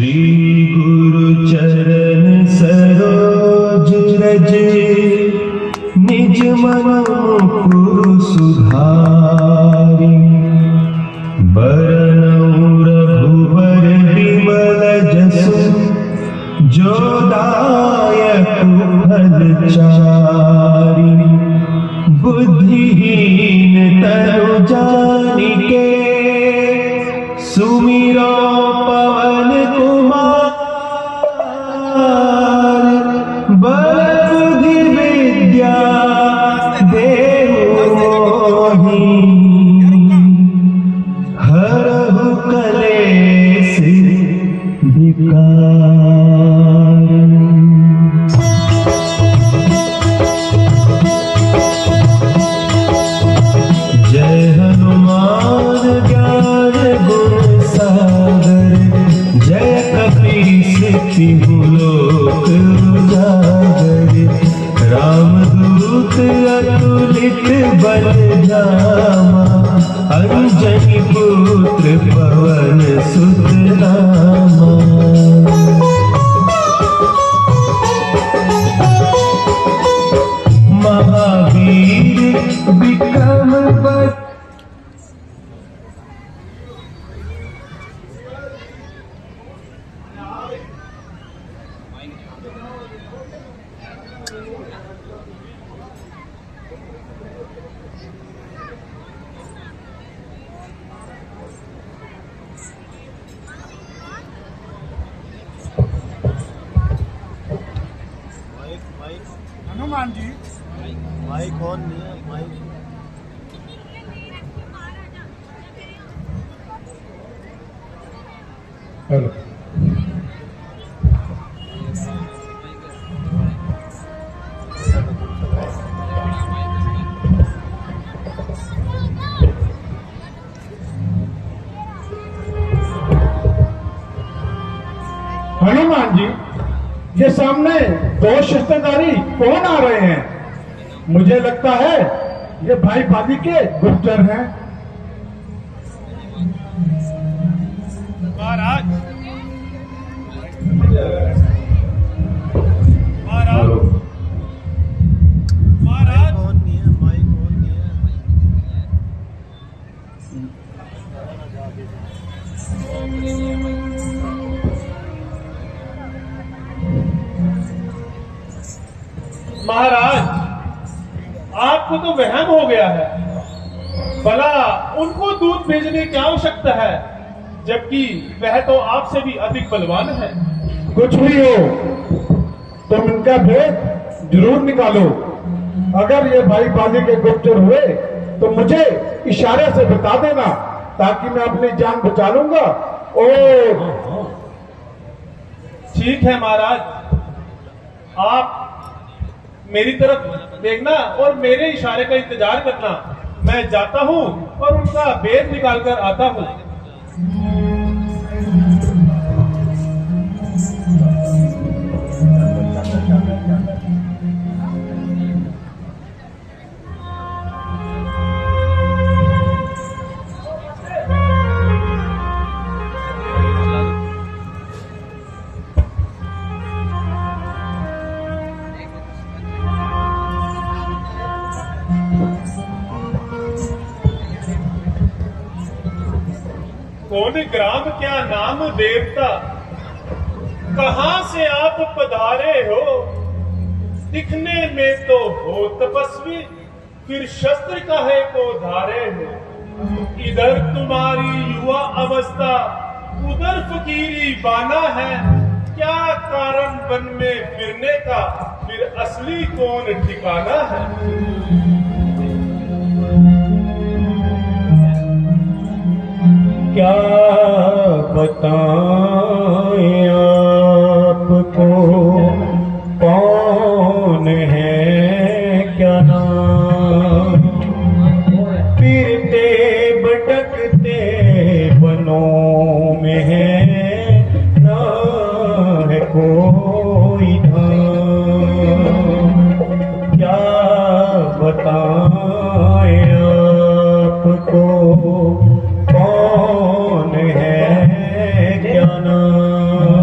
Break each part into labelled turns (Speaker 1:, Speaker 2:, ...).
Speaker 1: श्री गुरु चरण सरोज रज निज मन मुकुर सुधारि बरनउँ रघुबर विमल जसु जो दायक फल चारि बुद्धिहीन तनु जानिके सुमिरो पवन कुमार बल बुद्धि विद्या देहु मोहि हरहु कलेश विकार। जय हनुमान ज्ञान गुण सागर जय कपीस तिहु लोक उजागर रामदूत अतुलित बल धामा अंजनी पुत्र पवन सुत नामा। महावीर विक्रम बल
Speaker 2: हनुमान जी
Speaker 3: माइक ऑन नहीं है माइक।
Speaker 2: हेलो हनुमान जी ये सामने दो शस्त्रधारी कौन आ रहे हैं? मुझे लगता है ये भाई बादी के गुप्तचर हैं। महाराज महाराज महाराज
Speaker 3: ऑन नहीं है माइक ऑन नहीं है।
Speaker 2: महाराज आपको तो वहम हो गया है। भला उनको दूध भेजने की आवश्यकता है जबकि वह तो आपसे भी अधिक बलवान है। कुछ भी हो तुम इनका भेद जरूर निकालो। अगर ये भाई बादी के गुप्तचर हुए तो मुझे इशारे से बता देना ताकि मैं अपनी जान बचा लूंगा। और ठीक है महाराज, आप मेरी तरफ देखना और मेरे इशारे का इंतजार करना। मैं जाता हूं और उनका भेद निकाल कर आता हूं। कौन ग्राम क्या नाम देवता, कहां से आप पधारे हो? दिखने में तो हो तपस्वी, फिर शस्त्र काहे को धारे हो? इधर तुम्हारी युवा अवस्था, उधर फकीरी बाना है। क्या कारण वन में फिरने का, फिर असली कौन ठिकाना है?
Speaker 1: क्या बताएं आपको कौन है क्या नाम? फिरते भटकते बनों में है ना है कोई धाम। क्या बताएं आपको कौन है क्या नाम?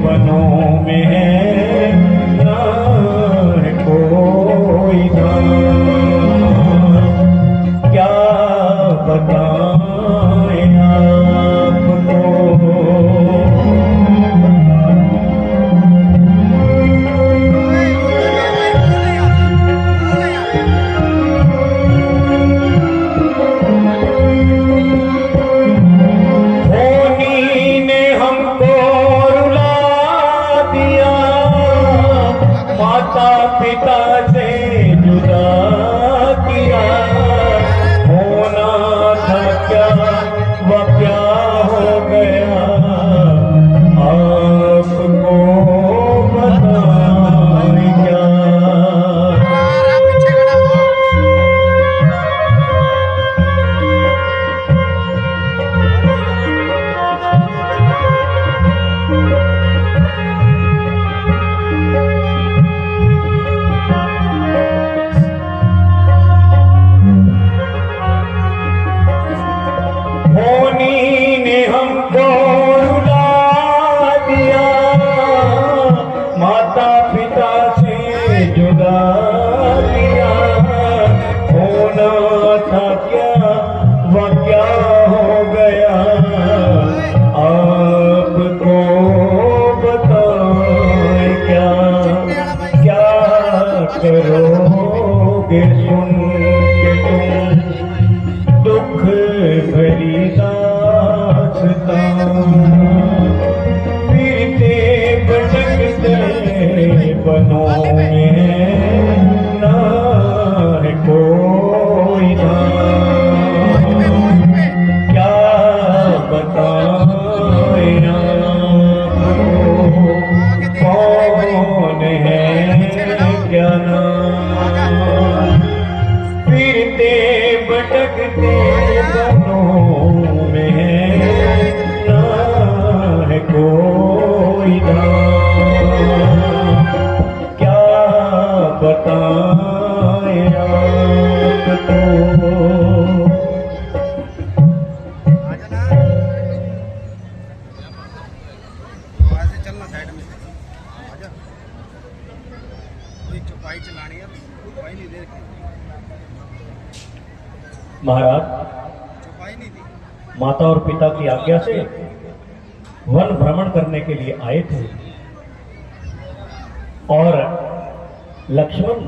Speaker 1: बनों में है ना है कोई दान। क्या बताएं आपको। माता पिता से जुदा किया, होना था क्या वह क्या हो गया, आपको बताएं क्या। होनी ने हमको रुला दिया, माता पिता से जुदा किया, होना था क्या वह क्या हो गया, आपको बताएं क्या। क्या करोगे सुन के तुम दुख भरी दास्तां, फिरते भटकते बनों में ना है कोई दान। क्या बताएं आपको, कौन है क्या नाम, फिरते भटकते बनों में ना है कोई दान। क्या बताएं आपको।
Speaker 3: चलना साइड में आजा, कोई चौपाई चलानी है, चौपाई नहीं दे रखी।
Speaker 1: महाराज,
Speaker 3: चौपाई नहीं दी।
Speaker 1: माता और पिता की आज्ञा से वन भ्रमण करने के लिए आए थे और लक्ष्मण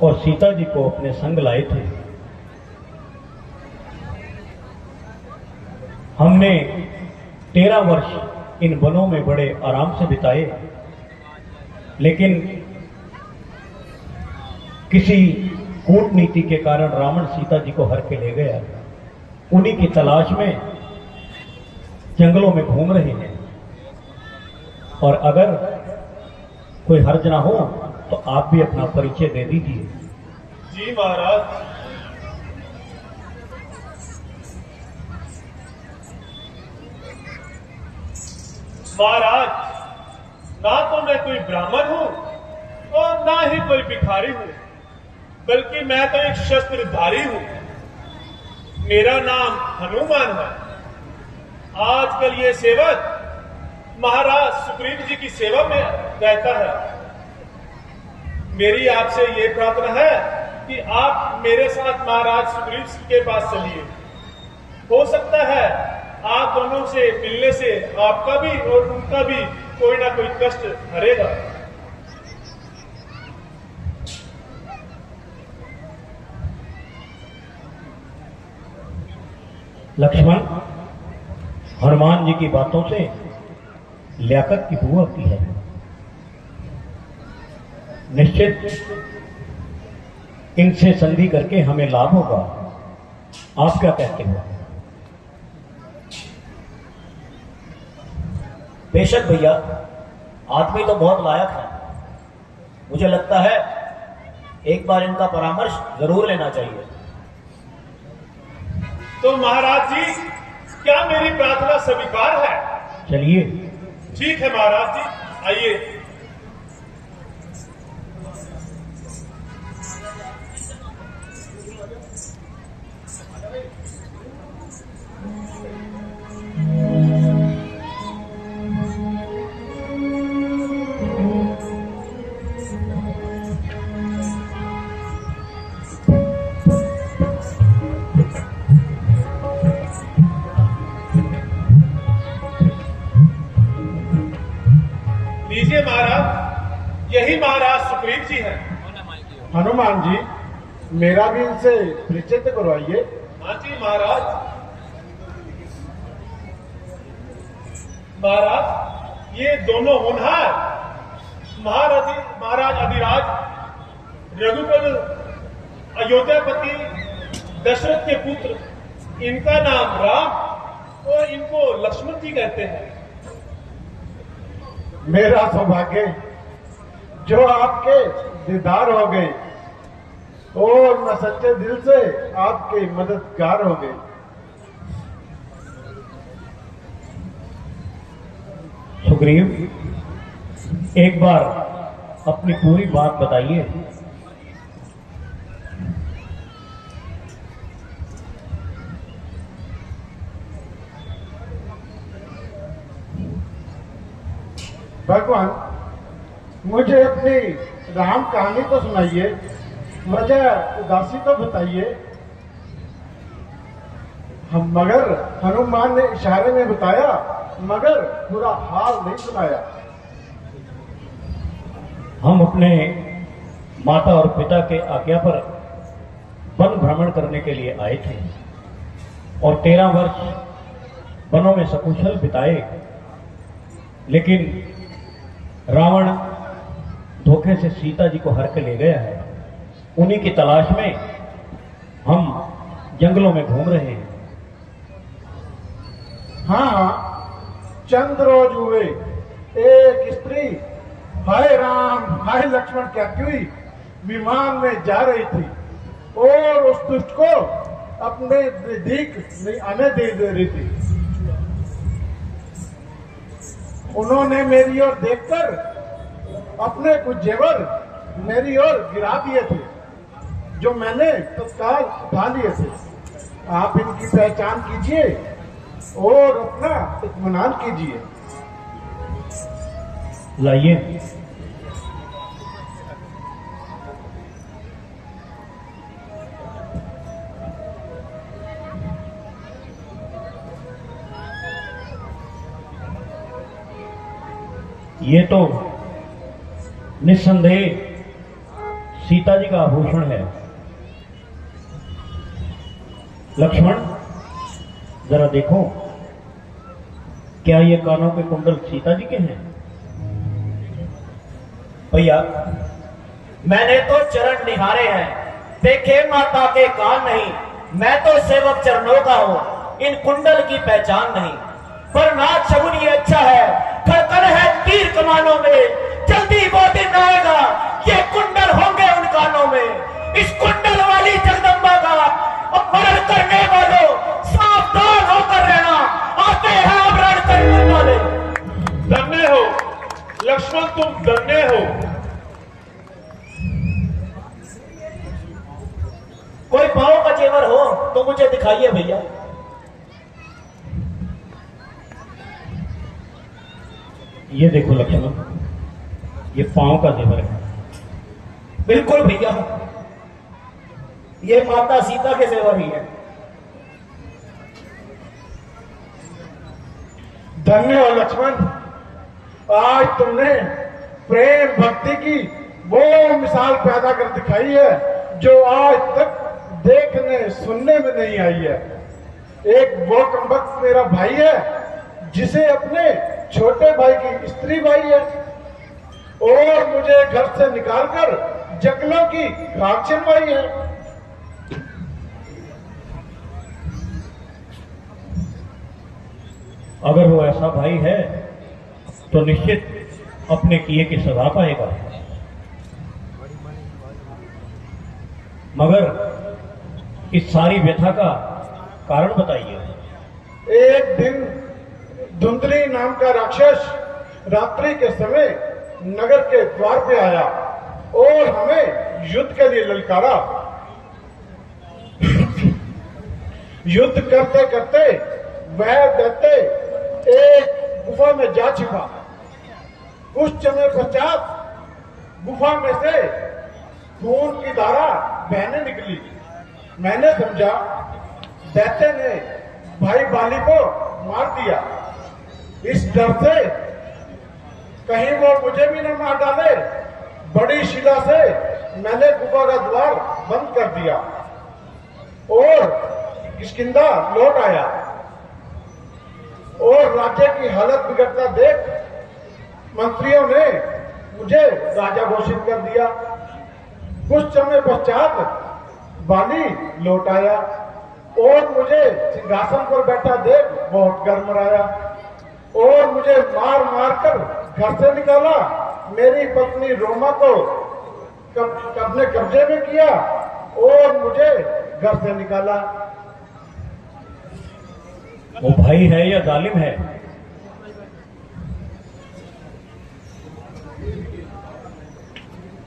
Speaker 1: और सीता जी को अपने संग लाए थे। हमने 13 वर्ष इन वनों में बड़े आराम से बिताए, लेकिन किसी कूटनीति के कारण रावण सीता जी को हर के ले गया। उन्हीं की तलाश में जंगलों में घूम रहे हैं, और अगर कोई हर्ज ना हो तो आप भी अपना परिचय दे दीजिए।
Speaker 2: जी महाराज। महाराज, ना तो मैं कोई ब्राह्मण हूं और ना ही कोई भिखारी हूं, बल्कि मैं तो एक शस्त्रधारी हूं। मेरा नाम हनुमान है। आजकल ये सेवक महाराज सुग्रीव जी की सेवा में रहता है। मेरी आपसे ये प्रार्थना है कि आप मेरे साथ महाराज सुग्रीव जी के पास चलिए। हो सकता है आप दोनों से मिलने से आपका भी और उनका भी कोई ना कोई कष्ट हरेगा।
Speaker 1: लक्ष्मण, हनुमान जी की बातों से लियाकत की बू आती है। निश्चित इनसे संधि करके हमें लाभ होगा। आप क्या कहते हो?
Speaker 4: बेशक भैया, आदमी तो बहुत लायक है। मुझे लगता है एक बार इनका परामर्श जरूर लेना चाहिए।
Speaker 2: तो महाराज जी, क्या मेरी प्रार्थना स्वीकार है?
Speaker 1: चलिए।
Speaker 2: ठीक है महाराज जी, आइए। महाराज, यही महाराज सुग्रीव जी हैं।
Speaker 5: हनुमान जी, मेरा भी इनसे परिचय तो करवाइए।
Speaker 2: हाँ जी महाराज। महाराज, ये दोनों होनहार महाराज अधिराज रघुकुल अयोध्यापति दशरथ के पुत्र, इनका नाम राम और इनको लक्ष्मण जी कहते हैं।
Speaker 5: मेरा सौभाग्य जो आपके दीदार हो गए और मैं सच्चे दिल से आपके मददगार हो गए।
Speaker 1: सुग्रीव, एक बार अपनी पूरी बात बताइए।
Speaker 5: भगवान, मुझे अपनी राम कहानी तो सुनाइए, वजह उदासी तो बताइए। मगर हनुमान ने इशारे में बताया, मगर पूरा हाल नहीं सुनाया।
Speaker 1: हम अपने माता और पिता के आज्ञा पर वन भ्रमण करने के लिए आए थे और 13 वर्ष वनों में सकुशल बिताए, लेकिन रावण धोखे से सीता जी को हर के ले गया है। उन्हीं की तलाश में हम जंगलों में घूम रहे हैं।
Speaker 5: हाँ, चंद रोज हुए एक स्त्री हाय राम हाय लक्ष्मण कहती हुई विमान में जा रही थी और उस दुष्ट को अपने नजदीक नहीं आने दे रही थी। उन्होंने मेरी ओर देखकर अपने कुछ जेवर मेरी ओर गिरा दिए थे, जो मैंने तत्काल उठा लिए थे। आप इनकी पहचान कीजिए और अपना इत्मीनान कीजिए।
Speaker 1: लाइए। ये तो निस्संदेह सीता जी का आभूषण है। लक्ष्मण, जरा देखो, क्या ये कानों के कुंडल सीता जी के हैं?
Speaker 4: भैया, मैंने तो चरण निहारे हैं, देखे माता के कान नहीं। मैं तो सेवक चरणों का हूं, इन कुंडल की पहचान नहीं। पर नाथ शगुन ये अच्छा है, खड़खड़ है तीर कमानों में। जल्दी वो दिन आएगा, ये कुंडल होंगे उन कानों में। इस कुंडल वाली जगदम्बा का अपहरण करने वालों, सावधान होकर रहना, आते हैं अपहरण करने वाले।
Speaker 2: धन्य हो लक्ष्मण, तुम धन्य हो।
Speaker 4: कोई पांव का जेवर हो तो मुझे दिखाइए भैया।
Speaker 1: ये देखो लक्ष्मण, ये पांव का जेवर है।
Speaker 4: बिल्कुल भैया, ये माता सीता के जेवर ही है।
Speaker 5: धन्य हो लक्ष्मण, आज तुमने प्रेम भक्ति की वो मिसाल पैदा कर दिखाई है जो आज तक देखने सुनने में नहीं आई है। एक वो कमबख्त मेरा भाई है जिसे अपने छोटे भाई की स्त्री भाई है और मुझे घर से निकालकर जंगलों की राख छिनवाई है।
Speaker 1: अगर वो ऐसा भाई है तो निश्चित अपने किए की सजा पाएगा। मगर इस सारी व्यथा का कारण बताइए।
Speaker 5: एक दिन धुंधली नाम का राक्षस रात्रि के समय नगर के द्वार पे आया और हमें युद्ध के लिए ललकारा। युद्ध करते करते वह दैत्य एक गुफा में जा छिपा। कुछ समय पश्चात गुफा में से खून की धारा बहने निकली। मैंने समझा दैत्य ने भाई बाली को मार दिया। इस डर से कहीं वो मुझे भी न मार डाले। बड़ी शिला से मैंने गुफा का द्वार बंद कर दिया और किष्किंधा लौट आया और राज्य की हालत बिगड़ता देख मंत्रियों ने मुझे राजा घोषित कर दिया। कुछ समय पश्चात बाली लौट आया और मुझे सिंहासन पर बैठा देख बहुत गरमराया और मुझे मार मार कर घर से निकाला। मेरी पत्नी रोमा को अपने कब्जे में किया और मुझे घर से निकाला।
Speaker 1: वो भाई है या जालिम है?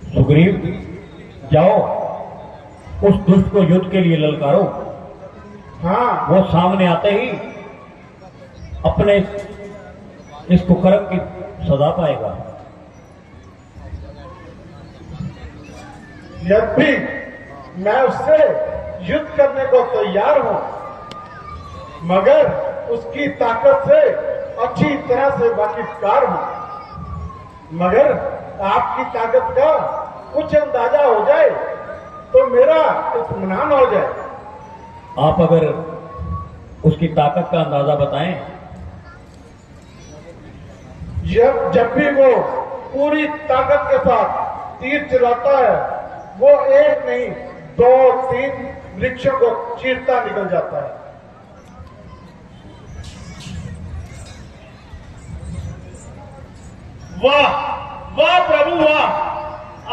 Speaker 1: सुग्रीव, जाओ उस दुष्ट को युद्ध के लिए ललकारो।
Speaker 5: हाँ,
Speaker 1: वो सामने आते ही अपने इस कुकर्म की सजा पाएगा।
Speaker 5: यद्यपि मैं उससे युद्ध करने को तैयार हूं, मगर उसकी ताकत से अच्छी तरह से वाकिफकार हूं। मगर आपकी ताकत का कुछ अंदाजा हो जाए तो मेरा इत्मीनान हो जाए।
Speaker 1: आप अगर उसकी ताकत का अंदाजा बताएं।
Speaker 5: जब भी वो पूरी ताकत के साथ तीर चलाता है, वो एक नहीं 2-3 वृक्षों को चीरता निकल जाता है।
Speaker 2: वाह वाह प्रभु वाह,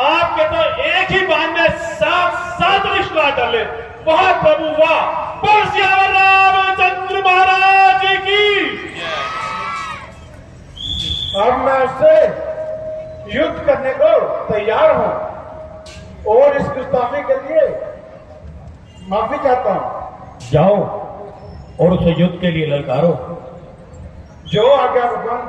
Speaker 2: आपके तो एक ही बाण में 7 वृक्ष काट डाले। वाह प्रभु वाह, बोल सियावर रामचंद्र महाराज की।
Speaker 5: अब मैं उससे युद्ध करने को तैयार हूं और इस गुस्ताखी के लिए माफी चाहता हूं।
Speaker 1: जाओ और उसे युद्ध के लिए ललकारो।
Speaker 5: जो आज्ञा भगवान।